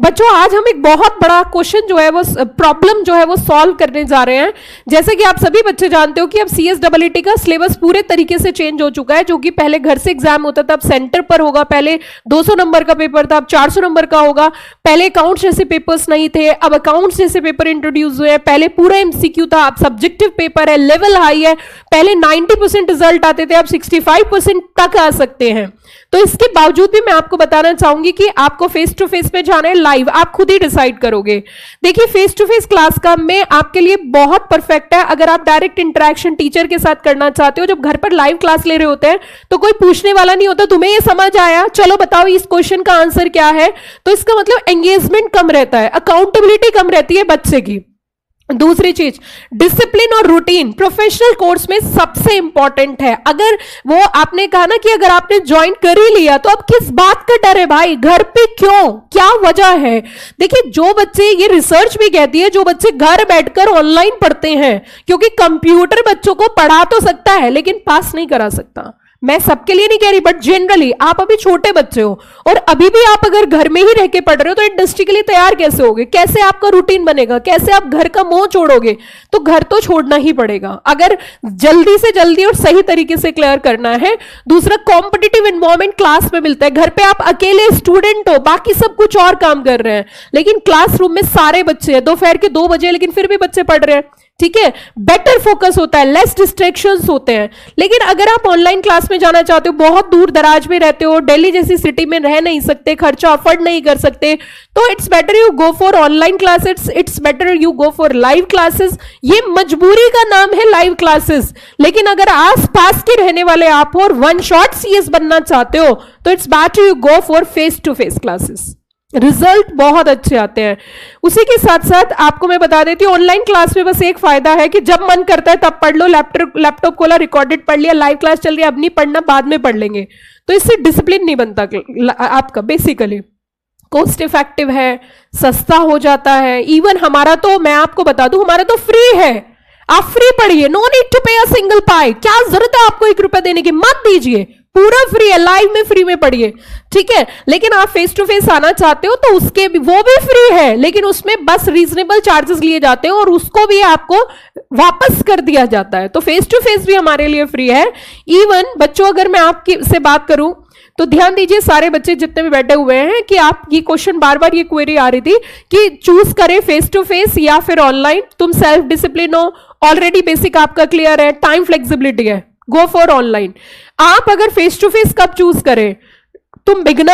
बच्चों आज हम एक बहुत बड़ा क्वेश्चन जो है वो प्रॉब्लम जो है वो सॉल्व करने जा रहे हैं। जैसे कि आप सभी बच्चे जानते हो कि अब CSEET का सिलेबस पूरे तरीके से चेंज हो चुका है, जो कि पहले घर से एग्जाम होता था, अब सेंटर पर होगा। पहले 200 नंबर का पेपर था, अब 400 नंबर का होगा। पहले अकाउंट्स जैसे पेपर्स नहीं थे, अब अकाउंट्स जैसे पेपर इंट्रोड्यूस हुए हैं। पहले पूरा MCQ था, अब सब्जेक्टिव पेपर है, लेवल हाई है। पहले 90% रिजल्ट आते थे, अब 65% तक आ सकते हैं। तो इसके बावजूद भी मैं आपको बताना चाहूंगी कि आपको फेस टू फेस पे जाना है, लाइव आप खुद ही डिसाइड करोगे। देखिए फेस टू फेस क्लास का में आपके लिए बहुत परफेक्ट है अगर आप डायरेक्ट इंटरेक्शन टीचर के साथ करना चाहते हो। जब घर पर लाइव क्लास ले रहे होते हैं तो कोई पूछने वाला नहीं होता, तुम्हें ये समझ आया, चलो बताओ इस क्वेश्चन का आंसर क्या है। तो इसका मतलब एंगेजमेंट कम रहता है, अकाउंटेबिलिटी कम रहती है बच्चे की। दूसरी चीज डिसिप्लिन और रूटीन प्रोफेशनल कोर्स में सबसे इंपॉर्टेंट है। अगर वो आपने कहा ना कि अगर आपने ज्वाइन कर ही लिया तो अब किस बात का डर है भाई, घर पे क्यों, क्या वजह है। देखिए जो बच्चे, ये रिसर्च भी कहती है, जो बच्चे घर बैठकर ऑनलाइन पढ़ते हैं, क्योंकि कंप्यूटर बच्चों को पढ़ा तो सकता है लेकिन पास नहीं करा सकता। मैं सबके लिए नहीं कह रही बट जनरली आप अभी छोटे बच्चे हो और अभी भी आप अगर घर में ही रह के पढ़ रहे हो तो इंडस्ट्री के लिए तैयार कैसे होगे, कैसे आपका रूटीन बनेगा, कैसे आप घर का मोह छोड़ोगे। तो घर तो छोड़ना ही पड़ेगा अगर जल्दी से जल्दी और सही तरीके से क्लियर करना है। दूसरा कॉम्पिटिटिव एनवायरनमेंट क्लास में मिलता है। घर पे आप अकेले स्टूडेंट हो, बाकी सब कुछ और काम कर रहे हैं, लेकिन क्लासरूम में सारे बच्चे हैं, दोपहर के 2 बजे लेकिन फिर भी बच्चे पढ़ रहे हैं, ठीक है। बेटर फोकस होता है, लेस डिस्ट्रैक्शंस होते हैं। लेकिन अगर आप ऑनलाइन क्लास में जाना चाहते हो, बहुत दूर दराज में रहते हो, दिल्ली जैसी सिटी में रह नहीं सकते, खर्चा अफोर्ड नहीं कर सकते, तो it's better you go for online classes, it's better you go for live classes. ये मजबूरी का नाम है लाइव क्लासेस, लेकिन अगर आस पास के रहने वाले आप हो और वन शॉट CS बनना चाहते हो तो it's better you go for face to face classes, result बहुत अच्छे आते हैं। उसी के साथ साथ आपको मैं बता देती हूँ ऑनलाइन क्लास में बस एक फायदा है कि जब मन करता है तब पढ़ लो, लैपटॉप खोला, रिकॉर्डेड पढ़ लिया, लाइव क्लास चल रही है अब नहीं पढ़ना, बाद में पढ़ लेंगे। तो इससे डिसिप्लिन नहीं बनता आपका। बेसिकली कॉस्ट इफेक्टिव है, सस्ता हो जाता है। इवन हमारा तो मैं आपको बता दूं हमारा तो फ्री है, आप फ्री पढ़िए, नो नीड टू पे अ सिंगल पाई। क्या जरूरत है आपको 1 रुपया देने की, मत दीजिए, पूरा फ्री है, लाइव में फ्री में पढ़िए, ठीक है। लेकिन आप फेस टू फेस आना चाहते हो तो उसके भी, वो भी फ्री है लेकिन उसमें बस रीजनेबल चार्जेस लिए जाते हैं और उसको भी आपको वापस कर दिया जाता है। तो फेस टू फेस भी हमारे लिए फ्री है। इवन बच्चों अगर मैं आपकी से बात करूं तो ध्यान दीजिए सारे बच्चे जितने भी बैठे हुए हैं कि आप ये क्वेश्चन बार बार ये क्वेरी आ रही थी कि चूज करें फेस टू फेस या फिर ऑनलाइन। तुम सेल्फ डिसिप्लिन हो, ऑलरेडी बेसिक आपका क्लियर है, टाइम फ्लेक्सिबिलिटी है, गो फॉर ऑनलाइन। आप अगर फेस टू फेस कब चूज करें, तुम बिगनर